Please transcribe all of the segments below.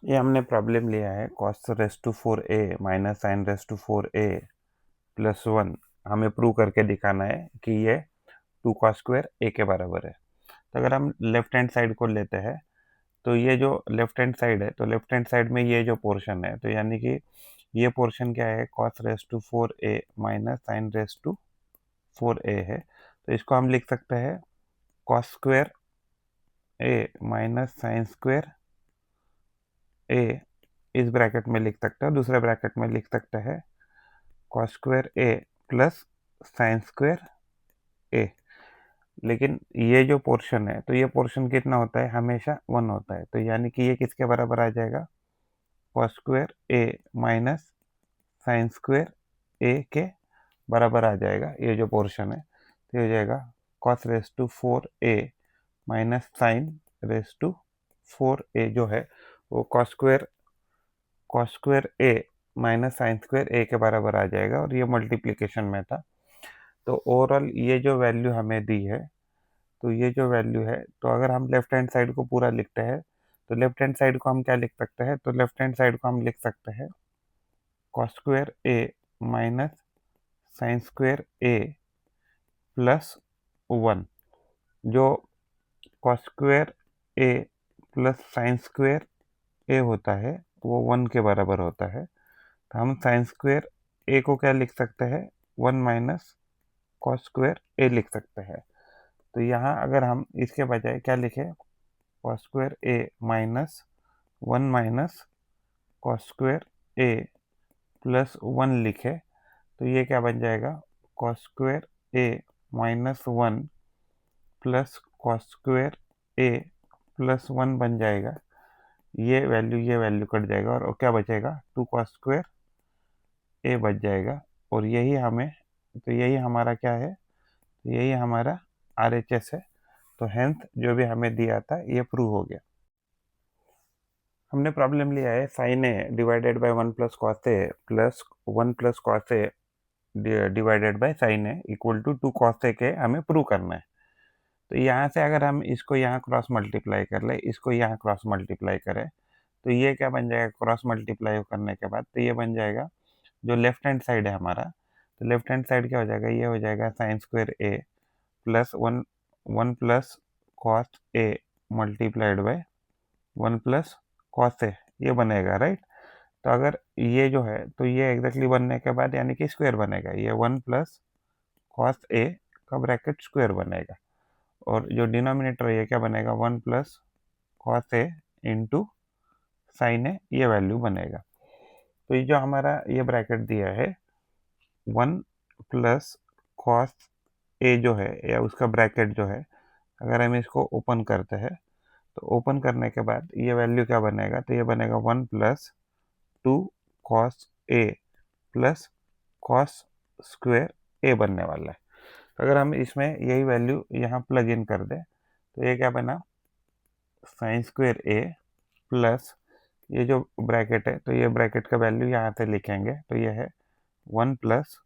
ये हमने प्रॉब्लम लिया है cos raise to 4a minus sine raise to 4a plus 1। हमें प्रूव करके दिखाना है कि ये 2 cos स्क्वायर a के बराबर है। तो अगर हम लेफ्ट हैंड साइड को लेते हैं तो ये जो लेफ्ट हैंड साइड है, तो लेफ्ट हैंड साइड में ये जो पोर्शन है, तो यानी कि ये पोर्शन क्या है, cos raise to 4a minus sine raise to 4a है। तो इसको हम लिख सकते हैं cos square a minus sine square a, इस ब्रैकेट में लिख सकते हैं। दूसरे ब्रैकेट में लिख सकते हैं cos square a plus sine square a। लेकिन ये जो पोर्शन है, तो ये पोर्शन कितना होता है, हमेशा 1 होता है। तो यानी कि ये किसके बराबर आ जाएगा, cos square a minus sine square a के बराबर आ जाएगा। ये जो पोर्शन है तो ये हो जाएगा cos raise to 4a minus sine raise to 4a जो है वो cos square a minus sine square a के बराबर आ जाएगा, और ये मल्टीप्लिकेशन में था। तो ओवरऑल ये जो वैल्यू हमें दी है, तो ये जो वैल्यू है, तो अगर हम लेफ्ट हैंड साइड को पूरा लिखते हैं तो लेफ्ट हैंड साइड को हम क्या लिख सकते हैं, तो लेफ्ट हैंड साइड को हम लिख सकते हैं cos square a minus sine square a plus 1। जो cos square a plus sine square a होता है वो 1 के बराबर होता है। तो हम साइन स्क्वायर a को क्या लिख सकते हैं, 1 माइनस cos स्क्वायर a लिख सकते हैं। तो यहाँ अगर हम इसके बजाय क्या लिखें, cos square a minus 1 minus cos square a plus 1 लिखे, तो ये क्या बन जाएगा, cos square a minus 1 plus cos square a plus 1 बन जाएगा। ये वैल्यू कट जाएगा और क्या बचेगा, 2 cos स्क्वायर a बच जाएगा। और यही हमें, तो यही हमारा क्या है, यही हमारा RHS है। तो हेंस जो भी हमें दिया था ये प्रूव हो गया। हमने प्रॉब्लम लिया है sine A divided by 1 plus cos A plus 1 plus cos A divided by sine A equal to 2 cos A के हमें प्रूव करना है। तो यहाँ से अगर हम इसको यहाँ क्रॉस मल्टीप्लाई कर ले, इसको यहाँ क्रॉस मल्टीप्लाई करें, तो ये क्या बन जाएगा, क्रॉस मल्टीप्लाई करने के बाद तो ये बन जाएगा, जो लेफ्ट हैंड साइड है हमारा, तो लेफ्ट हैंड साइड क्या हो जाएगा, ये हो जाएगा sine square A plus 1 plus cos A multiplied by 1 plus cos A, ये बनेगा राइट। तो अगर ये जो है, तो ये एग्जैक्टली बनने के बाद यानी कि स्क्वायर बनेगा, ये 1 प्लस कॉस ए का ब्रैकेट स्क्वायर बनेगा, और जो डिनोमिनेटर है ये क्या बनेगा, 1 प्लस कॉस ए इंटू साइन ए, ये वैल्यू बनेगा। तो ये जो हमारा ये ब्रैकेट दिया है 1 प्लस कॉस ए जो है, या उसका ब्रैकेट जो है, अगर हम इसको ओपन करते हैं तो ओपन करने के बाद ये वैल्यू क्या बनेगा, तो ये बनेगा 1 plus 2 cos A plus cos square ए बनने वाला है। तो अगर हम इसमें यही वैल्यू यहाँ प्लग इन कर दें तो ये क्या बना, साइन स्क्वायर ए प्लस ये जो ब्रैकेट है, तो ये ब्रैकेट का वैल्यू यहाँ से लिखेंगे, तो ये है 1 plus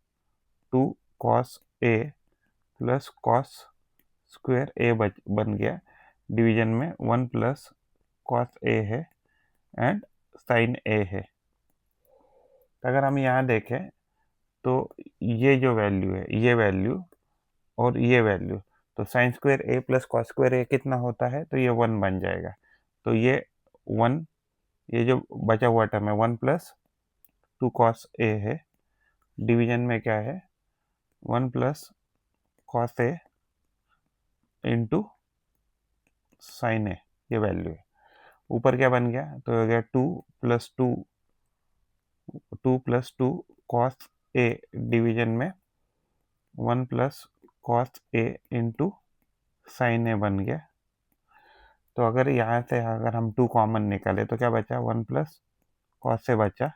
2 cos A plus cos square ए बन गया। डिवीजन में 1 प्लस कॉस ए है एंड साइन ए है। तो अगर हम यहाँ देखें तो ये जो वैल्यू है, ये वैल्यू और ये वैल्यू, तो sign square A plus cos square ए कितना होता है, तो ये 1 बन जाएगा। तो ये 1, ये जो बचा हुआ टर्म है 1 प्लस 2 कॉस ए है, डिवीजन में क्या है 1 प्लस कॉस ए इंटू साइन ए, ये वैल्यू है। ऊपर क्या बन गया, तो हो गया 2 प्लस 2 कॉस ए डिवीजन में 1 प्लस कॉस ए इंटू साइन ए बन गया। तो अगर यहाँ से अगर हम 2 कॉमन निकाले तो क्या बचा, 1 प्लस कॉस ए बचा,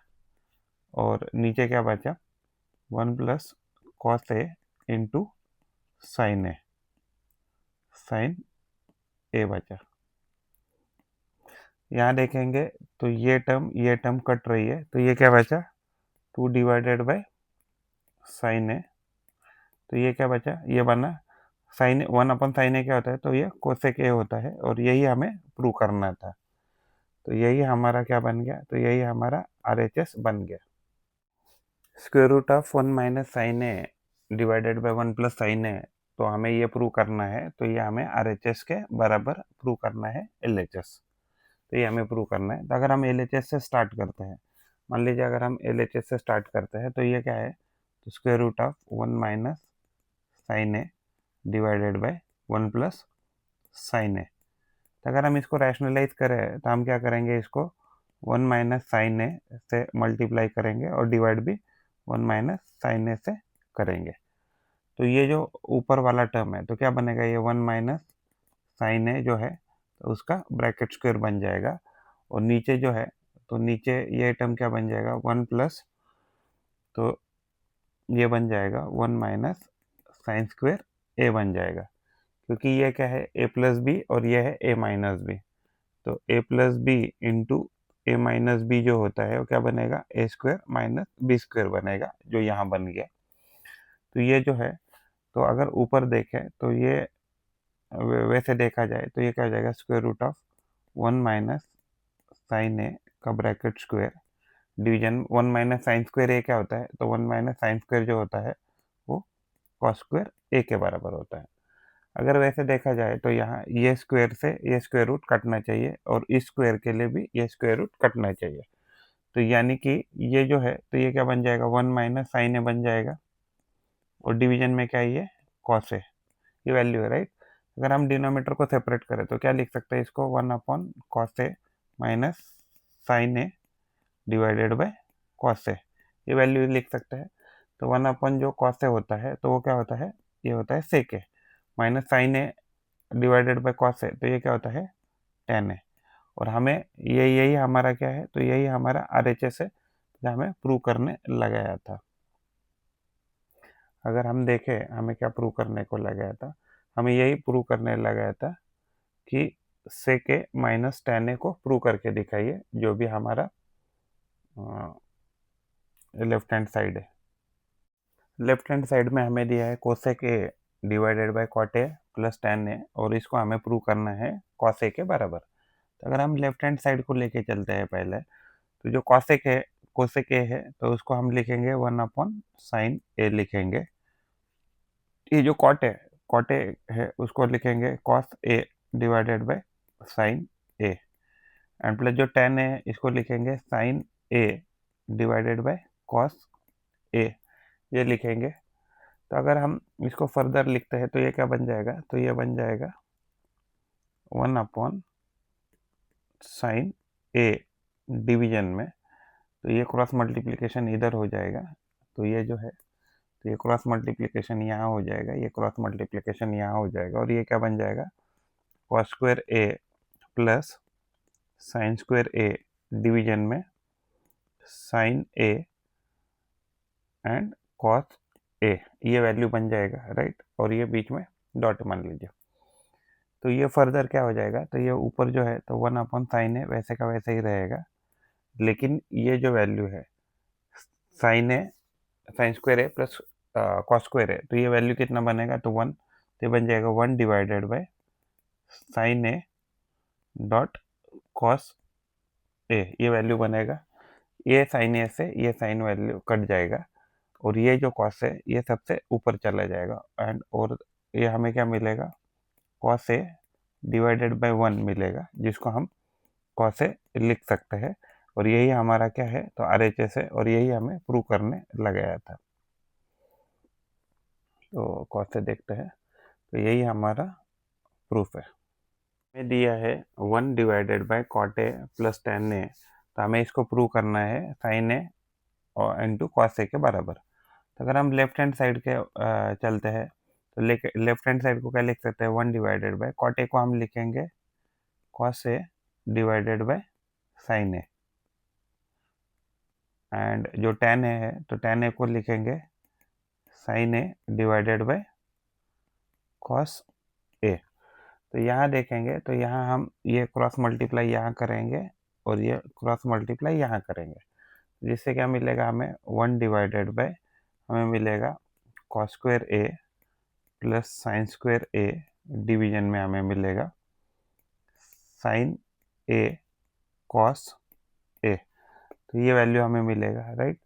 और नीचे क्या बचा, 1 प्लस कॉस ए इंटू साइन ए, साइन ए बचा। यहाँ देखेंगे तो ये टर्म कट रही है, तो ये क्या बचा, 2 डिवाइडेड बाय साइन ए। तो ये क्या बचा, ये बना साइन 1 अपन साइन ए क्या होता है, तो ये कोसेक ए होता है, और यही हमें प्रूव करना था। तो यही हमारा क्या बन गया, तो यही हमारा RHS बन गया। Square root of 1 minus sine A divided by 1 plus sine A, तो हमें ये प्रूव करना है, तो ये हमें RHS के बराबर प्रूव करना है LHS। तो ये हमें प्रूव करना है। तो अगर हम LHS से स्टार्ट करते हैं, मान लीजिए अगर हम LHS से स्टार्ट करते हैं, तो ये क्या है, तो square root of 1 minus sine A divided by 1 plus sine A. तो अगर हम इसको रैशनलाइज करें तो हम क्या करेंगे, इसको 1 माइनस साइन ए से मल्टीप्लाई करेंगे और डिवाइड भी 1 माइनस साइन ए से करेंगे। तो ये जो ऊपर वाला टर्म है तो क्या बनेगा, ये 1 माइनस साइन ए जो है तो उसका ब्रैकेट स्क्वायर बन जाएगा, और नीचे जो है तो नीचे ये टर्म क्या बन जाएगा, 1 प्लस, तो ये बन जाएगा 1 माइनस साइन स्क्वायर ए बन जाएगा, क्योंकि ये क्या है ए प्लस बी और ये है ए माइनस बी। तो ए प्लस बी इंटू ए माइनस बी जो होता है वो क्या बनेगा, ए स्क्वायर माइनस बी स्क्वायर बनेगा, जो यहाँ बन गया। तो ये जो है, तो अगर ऊपर देखें तो ये वैसे देखा जाए तो ये क्या हो जाएगा, square root of 1 minus sine A का bracket square division 1 minus sine square A क्या होता है, तो 1 माइनस साइन स्क्वायर जो होता है वो कॉस स्क्वायर ए के बराबर होता है। अगर वैसे देखा जाए तो यहाँ ये स्क्वायर से ये स्क्वायर रूट कटना चाहिए और इस स्क्वायर के लिए भी ये स्क्वायर रूट कटना चाहिए। तो यानी कि ये जो है तो ये क्या बन जाएगा, 1 माइनस साइन ए बन जाएगा, और डिवीजन में क्या है, ये कॉस ए, ये वैल्यू है, राइट। अगर हम डिनोमीटर को सेपरेट करें तो क्या लिख सकते हैं इसको, 1 upon cos A minus sine A divided by cos A, ये वैल्यू लिख सकते हैं। तो 1 अपॉन जो कॉस ए होता है तो वो क्या होता है, ये होता है sec A, minus sine A divided by cos A, तो ये क्या होता है टेन ए। और हमें ये यही हमारा क्या है, तो यही हमारा RHS है जो हमें प्रूव करने लगाया था। अगर हम देखें हमें क्या प्रूव करने को लगाया था, हमें यही प्रूव करने लगाया था कि सेक ए माइनस टेन ए को प्रूव करके दिखाइए, जो भी हमारा लेफ्ट हैंड साइड है। लेफ्ट हैंड साइड में हमें दिया है cosec A divided by cot A plus tan A, और इसको हमें प्रूव करना है कॉस ए के बराबर। तो अगर हम लेफ्ट हैंड साइड को लेके चलते हैं पहले, तो जो कोसेक ए है तो उसको हम लिखेंगे 1 अपॉन साइन ए लिखेंगे। ये जो कॉट ए है उसको लिखेंगे cos A divided by sine A, and plus जो टेन है इसको लिखेंगे sine A divided by cos A, ये लिखेंगे। तो अगर हम इसको फर्दर लिखते हैं तो ये क्या बन जाएगा, तो ये बन जाएगा 1 अपॉन साइन ए डिवीजन में, तो ये क्रॉस मल्टीप्लिकेशन इधर हो जाएगा, तो ये जो है तो ये क्रॉस मल्टीप्लिकेशन यहाँ हो जाएगा, ये क्रॉस मल्टीप्लिकेशन यहाँ हो जाएगा, और ये क्या बन जाएगा, cos square A plus sine square A division में sine A and cos A, ये वैल्यू बन जाएगा, राइट। और ये बीच में डॉट मान लीजिए। तो ये फर्दर क्या हो जाएगा, तो ये ऊपर जो है तो 1 अपॉन साइन ए वैसे का वैसे ही रहेगा, लेकिन ये जो वैल्यू है sine A sign square A plus cos square A, तो ये वैल्यू कितना बनेगा, तो 1, तो ये बन जाएगा 1 divided by sine A dot cos A, ये वैल्यू बनेगा। ये साइन ए से ये साइन वैल्यू कट जाएगा, और ये जो कॉस है ये सबसे ऊपर चला जाएगा, एंड और ये हमें क्या मिलेगा, कॉस ए डिवाइडेड बाय 1 मिलेगा, जिसको हम कॉस ए लिख सकते हैं। और यही हमारा क्या है, तो RHS है, और यही हमें प्रूव करने लगाया था। तो कॉस से देखते हैं, तो यही हमारा प्रूफ है। हमें दिया है 1 divided by cot A plus tan A, तो हमें इसको प्रूव करना है साइन ए और इंटू कॉस ए के बराबर। तो अगर हम लेफ्ट हैंड साइड के चलते हैं तो लेफ्ट हैंड साइड को क्या लिख सकते हैं, 1 डिवाइडेड बाय कॉट ए को हम लिखेंगे cos A divided by sine A, and जो टेन ए है तो टेन ए को लिखेंगे sine A divided by cos A. तो यहाँ देखेंगे तो यहाँ हम ये क्रॉस मल्टीप्लाई यहाँ करेंगे और ये क्रॉस मल्टीप्लाई यहाँ करेंगे, जिससे क्या मिलेगा हमें, 1 डिवाइडेड बाय हमें मिलेगा cos square A plus sine square A division में हमें मिलेगा साइन ए कॉस ए, तो ये वैल्यू हमें मिलेगा, राइट।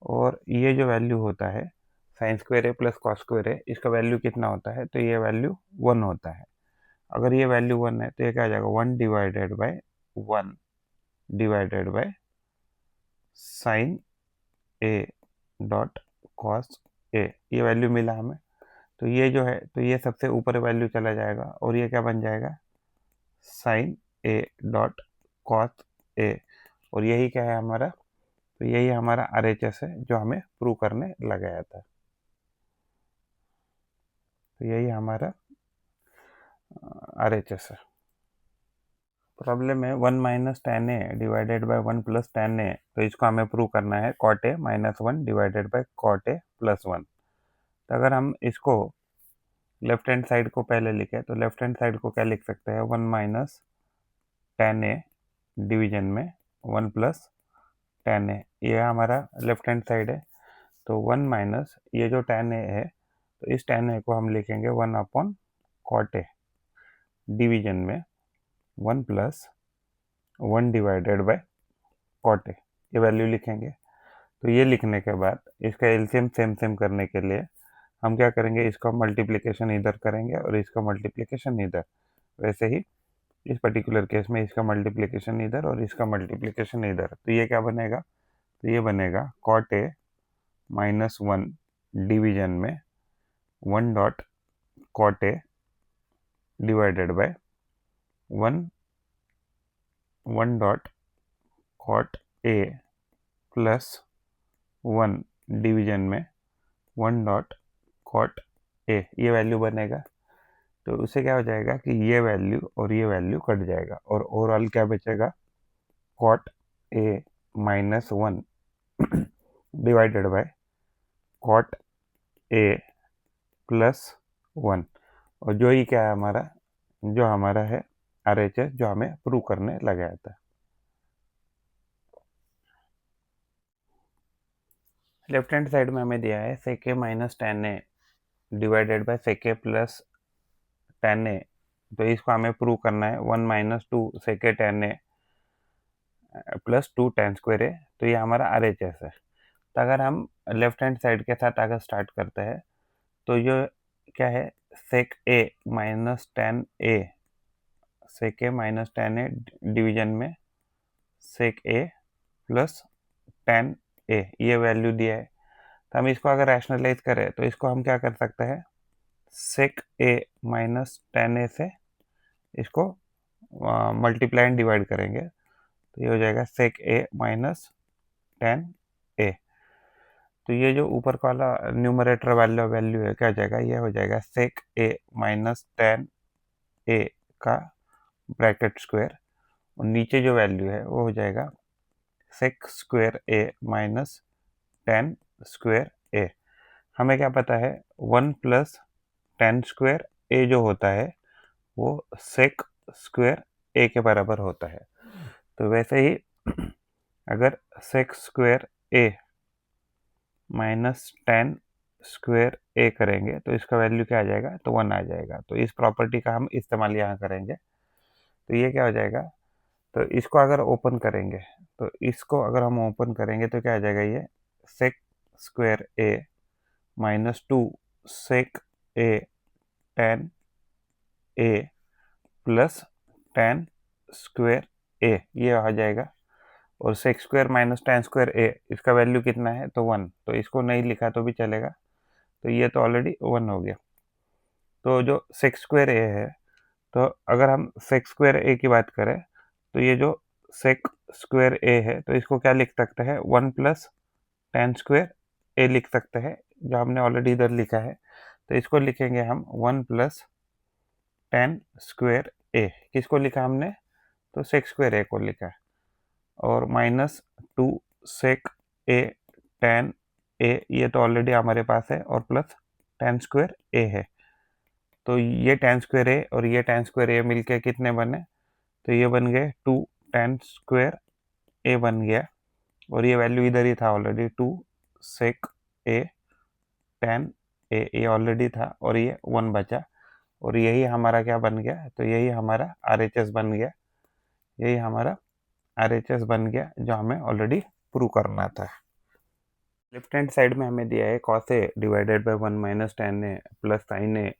और ये जो वैल्यू होता है sign square A plus cos square A, इसका वैल्यू कितना होता है, तो ये वैल्यू 1 होता है। अगर ये वैल्यू 1 है तो ये क्या आ जाएगा, 1 divided by 1 divided by sine A dot cos A, ये वैल्यू मिला हमें। तो ये जो है, तो ये सबसे ऊपर वैल्यू चला जाएगा और ये क्या बन जाएगा, साइन ए डॉट कॉस ए, और यही क्या है हमारा, तो यही हमारा आरएचएस है जो हमें प्रूव करने लगाया था। तो यही हमारा आरएचएस है। प्रॉब्लम है 1 minus tan A divided by 1 plus tan A, तो इसको हमें प्रूव करना है cot A minus 1 divided by cot A plus 1। तो अगर हम इसको लेफ्ट हैंड साइड को पहले लिखे तो लेफ्ट हैंड साइड को क्या लिख सकते हैं, 1 माइनस टेन ए डिवीजन में 1 प्लस टेन ए, ये हमारा लेफ्ट हैंड साइड है। तो 1 माइनस ये जो टेन ए है, तो इस टेन ए को हम लिखेंगे 1 अपॉन कॉट ए डिवीजन में 1 plus 1 divided by cot A, ये वैल्यू लिखेंगे। तो ये लिखने के बाद इसका एलसीएम सेम सेम करने के लिए हम क्या करेंगे, इसका मल्टीप्लिकेशन इधर करेंगे और इसका मल्टीप्लिकेशन इधर। वैसे ही इस पर्टिकुलर केस में इसका मल्टीप्लिकेशन इधर और इसका मल्टीप्लिकेशन इधर, तो ये क्या बनेगा, तो ये बनेगा कॉट ए माइनस 1 डिवीजन में 1 dot cot A divided by 1 dot cot A plus 1 division में 1 डॉट कॉट ए, ये वैल्यू बनेगा। तो उससे क्या हो जाएगा कि ये वैल्यू और ये वैल्यू कट जाएगा और ओवरऑल क्या बचेगा, cot A minus 1 divided by cot A plus 1, और जो ही क्या है हमारा, जो हमारा है आरएचएस जो हमें प्रूव करने लगाया था। लेफ्ट हैंड साइड में हमें दिया है sec A minus tan A divided by sec A plus tan A, तो इसको हमें प्रूव करना है 1 minus 2 sec A tan A plus 2 tan square A, तो ये हमारा आरएचएस है। तो अगर हम लेफ्ट हैंड साइड के साथ अगर स्टार्ट करते हैं तो ये क्या है, sec A minus tan A, sec A minus tan A division में सेक ए प्लस टेन ए, ये वैल्यू दिया है। तो हम इसको अगर रैशनलाइज करें तो इसको हम क्या कर सकते हैं, सेक ए माइनस टेन ए से इसको मल्टीप्लाई एंड डिवाइड करेंगे, तो ये हो जाएगा सेक ए माइनस टेन ए। तो ये जो ऊपर का वाला न्यूमरेटर वाला वैल्यू है क्या हो जाएगा, ये हो जाएगा सेक ए माइनस टेन ए का ब्रैकेट स्क्वायर, और नीचे जो वैल्यू है वो हो जाएगा सेक square A minus tan square ए। हमें क्या पता है, 1 प्लस टेन स्क्वायर ए जो होता है वो सेक स्क्वायर ए के बराबर होता है। तो वैसे ही अगर सेक square A minus tan square ए करेंगे तो इसका वैल्यू क्या आ जाएगा, तो 1 आ जाएगा। तो इस प्रॉपर्टी का हम इस्तेमाल यहाँ करेंगे, तो ये क्या हो जाएगा, तो इसको अगर ओपन करेंगे, तो इसको अगर हम ओपन करेंगे तो क्या आ जाएगा, ये sec square A minus 2 sec A tan A plus tan square A, ये आ जाएगा। और sec square minus tan square A, इसका वैल्यू कितना है, तो 1, तो इसको नहीं लिखा तो भी चलेगा, तो ये तो ऑलरेडी 1 हो गया। तो जो सेक स्क्वायर ए है, तो अगर हम सेक स्क्वायर ए की बात करें तो ये जो सेक स्क्वायर ए है, तो इसको क्या लिख सकते हैं, 1 प्लस टेन स्क्वायर ए लिख सकते हैं, जो हमने ऑलरेडी इधर लिखा है। तो इसको लिखेंगे हम 1 प्लस टेन स्क्वायर ए, किसको लिखा हमने, तो सेक स्क्वायर ए को लिखा है, और माइनस 2 सेक ए टेन ए, ये तो ऑलरेडी हमारे पास है, और प्लस टेन स्क्वायर ए है। तो ये टेन स्क्वायर ए और ये टेन स्क्वायर ए मिलके कितने बने, तो ये बन गए 2 टेन स्क्वायर ए बन गया, और ये वैल्यू इधर ही था ऑलरेडी, 2 सेक ए टेन ए, ये ऑलरेडी था, और ये 1 बचा, और यही हमारा क्या बन गया, तो यही हमारा आरएचएस बन गया, यही हमारा RHS बन गया जो हमें ऑलरेडी प्रूव करना था। लेफ्ट हैंड साइड में हमें दिया है cos a divided by 1 minus tan a plus sin a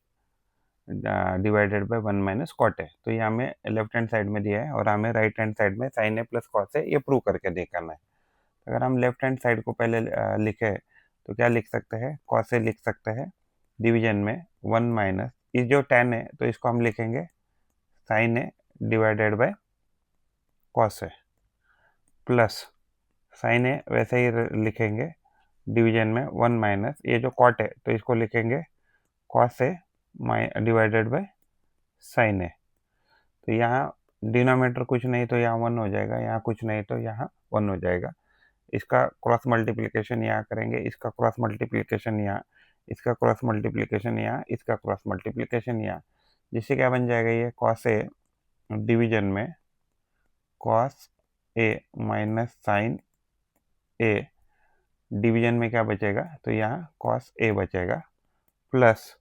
divided by 1 minus cot A. तो ये हमें लेफ्ट हैंड साइड में दिया है और हमें राइट हैंड साइड में sine A plus cos A ये प्रूव करके दिखाना है। अगर हम लेफ्ट हैंड साइड को पहले लिखे तो क्या लिख सकते हैं, कॉस ए लिख सकते हैं डिवीजन में 1 माइनस ये जो tan है तो इसको हम लिखेंगे sine A divided by cos A plus sine A वैसे ही लिखेंगे डिवीजन में 1 माइनस ये जो कॉट है तो इसको लिखेंगे cos A divided by sine A. तो यहाँ डिनोमिनेटर कुछ नहीं तो यहाँ 1 हो जाएगा, यहाँ कुछ नहीं तो यहाँ 1 हो जाएगा। इसका क्रॉस मल्टीप्लिकेशन यहाँ करेंगे, इसका क्रॉस मल्टीप्लिकेशन यहाँ, इसका क्रॉस मल्टीप्लिकेशन यहाँ, इसका क्रॉस मल्टीप्लिकेशन यहाँ, जिससे क्या बन जाएगा ये कॉस ए डिवीजन में cos A minus sine A division में क्या बचेगा तो यहाँ कॉस ए बचेगा प्लस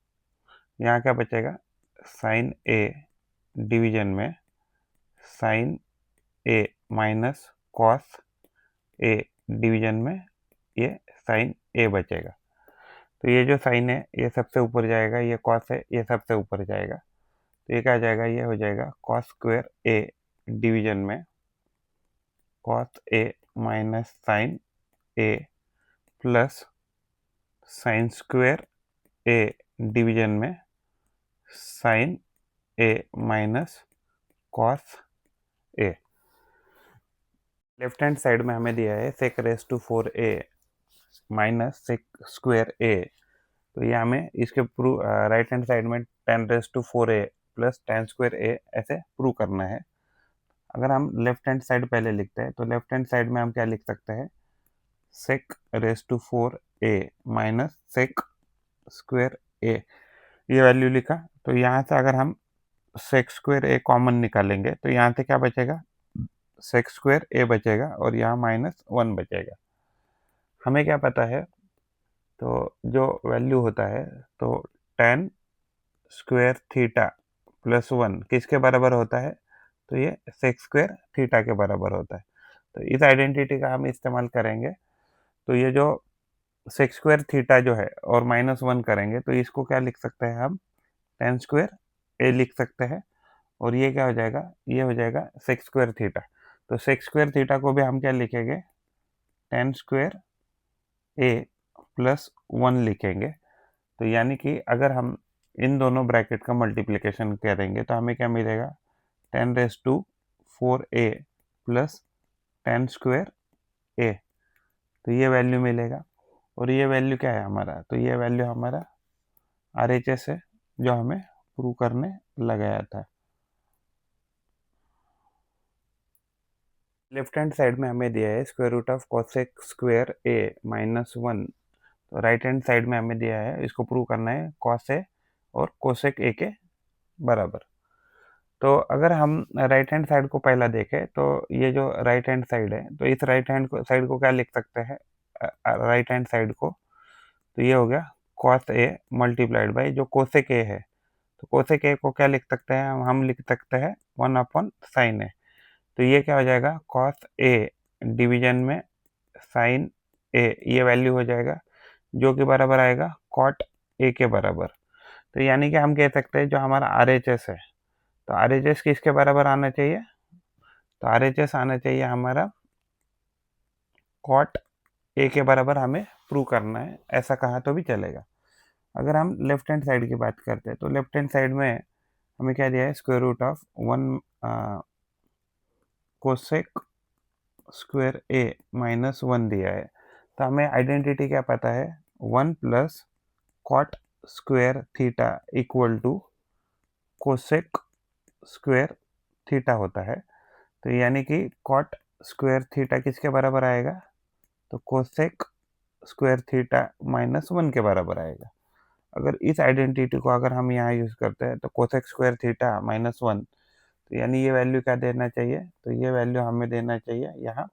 यहाँ क्या बचेगा साइन ए डिवीजन में sine A minus cos A division में ये साइन ए बचेगा। तो ये जो साइन है ये सबसे ऊपर जाएगा, ये कॉस है ये सबसे ऊपर जाएगा, तो ये क्या जाएगा ये हो जाएगा कॉस स्क्वायर ए डिवीजन में cos A minus sine A plus sine square A division में sine A minus cos A. Left hand side में हमें दिया है sec raise to 4a minus sec square A. तो ये हमें इसके प्रूव राइट हैंड साइड में tan raise to 4a plus tan square A ऐसे प्रूव करना है। अगर हम लेफ्ट हैंड साइड पहले लिखते हैं तो लेफ्ट हैंड साइड में हम क्या लिख सकते हैं sec raise to 4a minus sec square A, ये वैल्यू लिखा। तो यहाँ से अगर हम सेक स्क्वायर ए कॉमन निकालेंगे तो यहाँ से क्या बचेगा सेक स्क्वायर ए बचेगा और यहाँ -1 बचेगा। हमें क्या पता है तो जो वैल्यू होता है तो tan स्क्वायर थीटा प्लस 1 किसके बराबर होता है तो ये सेक स्क्वायर थीटा के बराबर होता है। तो इस आइडेंटिटी का हम इस्तेमाल करेंगे। तो ये जो सेक स्क्वायर थीटा जो है और -1 करेंगे तो इसको क्या लिख सकते हैं हम tan स्क्वायर ए लिख सकते हैं और ये क्या हो जाएगा ये हो जाएगा सेक स्क्वायर थीटा। तो सेक स्क्वायर थीटा को भी हम क्या लिखेंगे tan स्क्वायर ए प्लस 1 लिखेंगे। तो यानी कि अगर हम इन दोनों ब्रैकेट का मल्टीप्लिकेशन करेंगे तो हमें क्या मिलेगा tan raise to 4a plus tan square A. तो ये वैल्यू मिलेगा और ये वैल्यू क्या है हमारा तो ये वैल्यू हमारा RHS है जो हमें प्रूव करने लगाया था। लेफ्ट हैंड साइड में हमें दिया है square root of cosec square A -1। तो राइट हैंड साइड में हमें दिया है इसको प्रूव करना है कॉस ए और कोसेक ए के बराबर। तो अगर हम राइट हैंड साइड को पहला देखें तो ये जो राइट हैंड साइड है तो इस राइट हैंड साइड को क्या लिख सकते हैं राइट हैंड साइड को तो ये हो गया कॉस ए मल्टीप्लाइड बाई जो कोसेक ए है। तो कोसेक ए को क्या लिख सकते हैं हम लिख सकते हैं 1 साइन ए। तो ये क्या हो जाएगा कॉस ए डिवीजन में साइन ए ये वैल्यू हो जाएगा जो कि बराबर आएगा कॉट ए के बराबर। तो यानी कि हम कह सकते हैं जो हमारा RHS है तो RHS किसके बराबर आना चाहिए तो RHS आना चाहिए हमारा कॉट ए के बराबर हमें प्रूव करना है, ऐसा कहा तो भी चलेगा। अगर हम लेफ्ट हैंड साइड की बात करते हैं तो लेफ्ट हैंड साइड में हमें क्या दिया है square root of 1 cosec square A -1 दिया है। तो हमें आइडेंटिटी क्या पता है 1 plus cot square theta equal to cosec square theta होता है। तो यानी कि कॉट स्क्वायर थीटा किसके बराबर आएगा तो कोसेक स्क्वायर थीटा -1 के बराबर आएगा। अगर इस आइडेंटिटी को अगर हम यहाँ यूज़ करते हैं तो कोसेक स्क्वायर थीटा -1 तो यानी ये वैल्यू क्या देना चाहिए तो ये वैल्यू हमें देना चाहिए यहाँ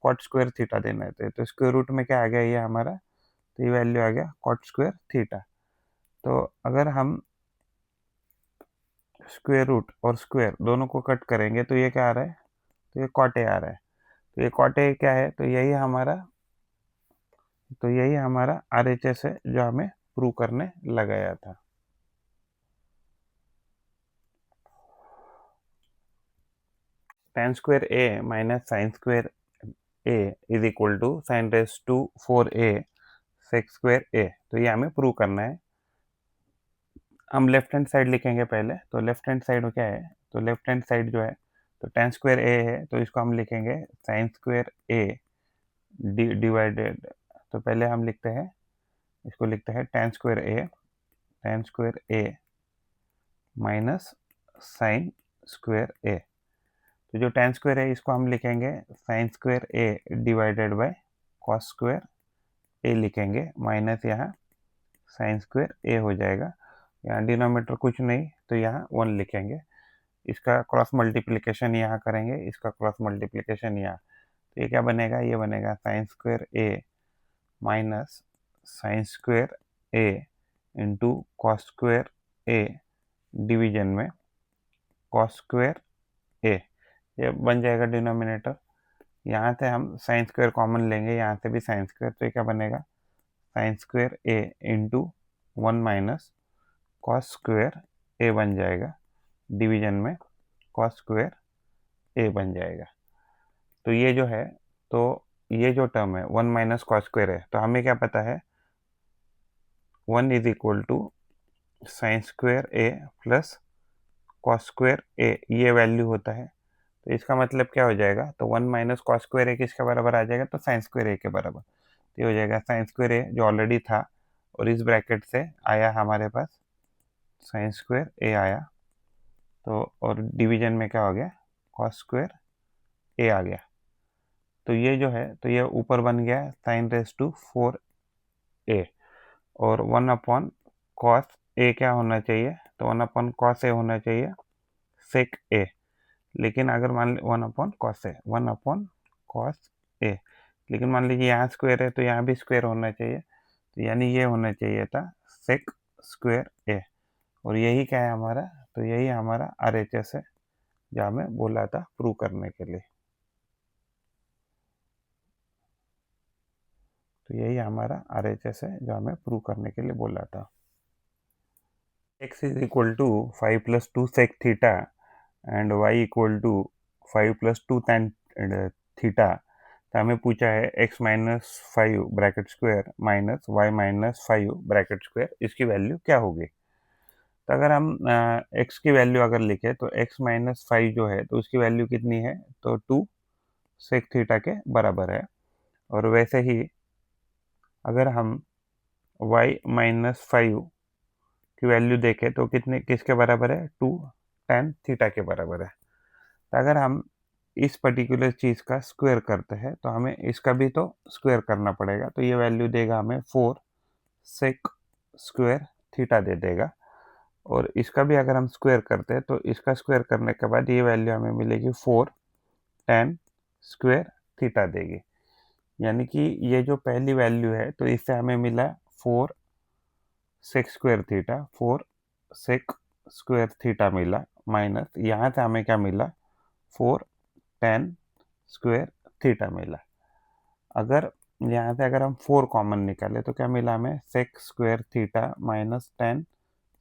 कॉट स्क्वायर थीटा देना चाहिए। तो स्क्वायर रूट में क्या आ गया ये हमारा तो ये वैल्यू आ गया कॉट स्क्वायर थीटा। तो अगर हम स्क्वायर रूट और स्क्वायर दोनों को कट करेंगे तो ये क्या आ रहा है तो ये कॉट ए आ रहा है। तो ये कॉट ए क्या है, तो यही हमारा RHS है जो हमें प्रूव करने लगाया था। tan square A minus sine square A is equal to sine raise to 4a sec square A. तो ये हमें प्रूव करना है। हम लेफ्ट हैंड साइड लिखेंगे पहले। तो लेफ्ट हैंड साइड क्या है, तो लेफ्ट हैंड साइड जो है तो tan स्क्वायर ए है, तो इसको हम लिखेंगे साइन स्क्वायर ए डिवाइडेड। तो पहले हम लिखते हैं, इसको लिखते हैं tan square A minus sine square A. तो जो tan स्क्वायर है इसको हम लिखेंगे sine square A divided by cos square A लिखेंगे, माइनस यहाँ साइन स्क्वायर ए हो जाएगा। यहाँ डिनोमीटर कुछ नहीं तो यहाँ 1 लिखेंगे। इसका क्रॉस मल्टीप्लिकेशन यहाँ करेंगे, इसका क्रॉस मल्टीप्लिकेशन यहाँ। तो ये क्या बनेगा, ये बनेगा sign square A minus sine square A into cos square A division में कॉस स्क्वायर ए। ये बन जाएगा डिनोमिनेटर। यहाँ से हम साइन स्क्वायर कॉमन लेंगे, यहाँ से भी साइन स्क्वायर, तो ये क्या बनेगा साइन स्क्वायर ए इंटू 1 माइनस कॉस स्क्वायर ए बन जाएगा, डिवीजन में कॉस स्क्वायर ए बन जाएगा। तो ये जो है, तो ये जो टर्म है 1 माइनस कॉस स्क्वायर है, तो हमें क्या पता है 1 is equal to sine square A plus cos square A, ये वैल्यू होता है। तो इसका मतलब क्या हो जाएगा, तो 1 माइनस कॉस स्क्वायर ए किसके बराबर आ जाएगा, तो साइन स्क्वायर ए के बराबर। तो ये हो जाएगा साइन स्क्वायर ए जो ऑलरेडी था और इस ब्रैकेट से आया हमारे पास साइन स्क्वायर ए आया, तो और डिवीजन में क्या हो गया कॉस स्क्वायर ए आ गया। तो ये जो है, तो ये ऊपर बन गया साइन रेस टू 4a और 1 अपॉन कॉस ए क्या होना चाहिए, तो 1 अपॉन कॉस ए होना चाहिए सेक ए। लेकिन अगर मान 1 अपॉन कॉस ए, 1 अपॉन कॉस ए, लेकिन मान लीजिए यहाँ स्क्वायर है तो यहाँ भी स्क्वायर होना चाहिए, तो यानी ये होना चाहिए था सेक स्क्वायर ए। और यही क्या है हमारा, तो यही हमारा RHS है जो हमें बोला था प्रूव करने के लिए। तो यही हमारा RHS है जो हमें प्रूव करने के लिए बोला था। x is equal to 5 plus 2 sec theta and y equal to 5 plus 2 tan theta. तो हमें पूछा है x minus 5 bracket square minus y minus 5 bracket square, इसकी वैल्यू क्या होगी। तो अगर हम x की वैल्यू अगर लिखे तो x माइनस 5 जो है तो उसकी वैल्यू कितनी है, तो 2 सेक थीटा के बराबर है। और वैसे ही अगर हम y माइनस 5 की वैल्यू देखें तो कितने किसके बराबर है, 2 tan थीटा के बराबर है। तो अगर हम इस पर्टिकुलर चीज़ का स्क्वायर करते हैं तो हमें इसका भी तो स्क्वायर करना पड़ेगा। तो ये वैल्यू देगा हमें 4 सेक स्क्वायर थीटा दे देगा। और इसका भी अगर हम स्क्वायर करते हैं तो इसका स्क्वायर करने के बाद ये वैल्यू हमें मिलेगी 4 tan स्क्वायर थीटा देगी। यानी कि ये जो पहली वैल्यू है तो इससे हमें मिला 4 sec square theta, 4 sec square theta मिला, माइनस यहाँ से हमें क्या मिला 4 tan स्क्वायर थीटा मिला। अगर यहाँ से अगर हम 4 कॉमन निकाले तो क्या मिला हमें sec square theta minus tan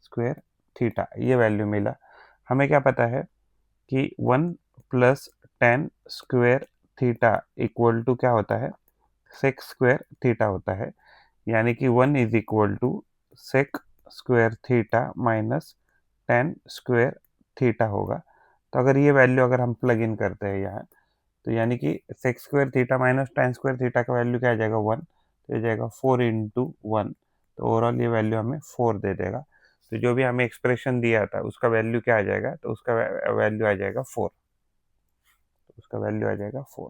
square theta, ये वैल्यू मिला। हमें क्या पता है कि 1 plus tan square theta equal to क्या होता है, सेक स्क्वायर थीटा होता है। यानी कि 1 is equal to sec square theta minus tan square theta होगा। तो अगर ये वैल्यू अगर हम प्लग इन करते हैं यहाँ, तो यानी कि sec square theta minus tan square theta का वैल्यू क्या आ जाएगा 1, तो ये जाएगा 4 इंटू 1। तो ओवरऑल ये वैल्यू हमें 4 दे देगा। तो जो भी हमें एक्सप्रेशन दिया था उसका वैल्यू क्या आ जाएगा, तो उसका वैल्यू आ जाएगा 4, उसका वैल्यू आ जाएगा 4।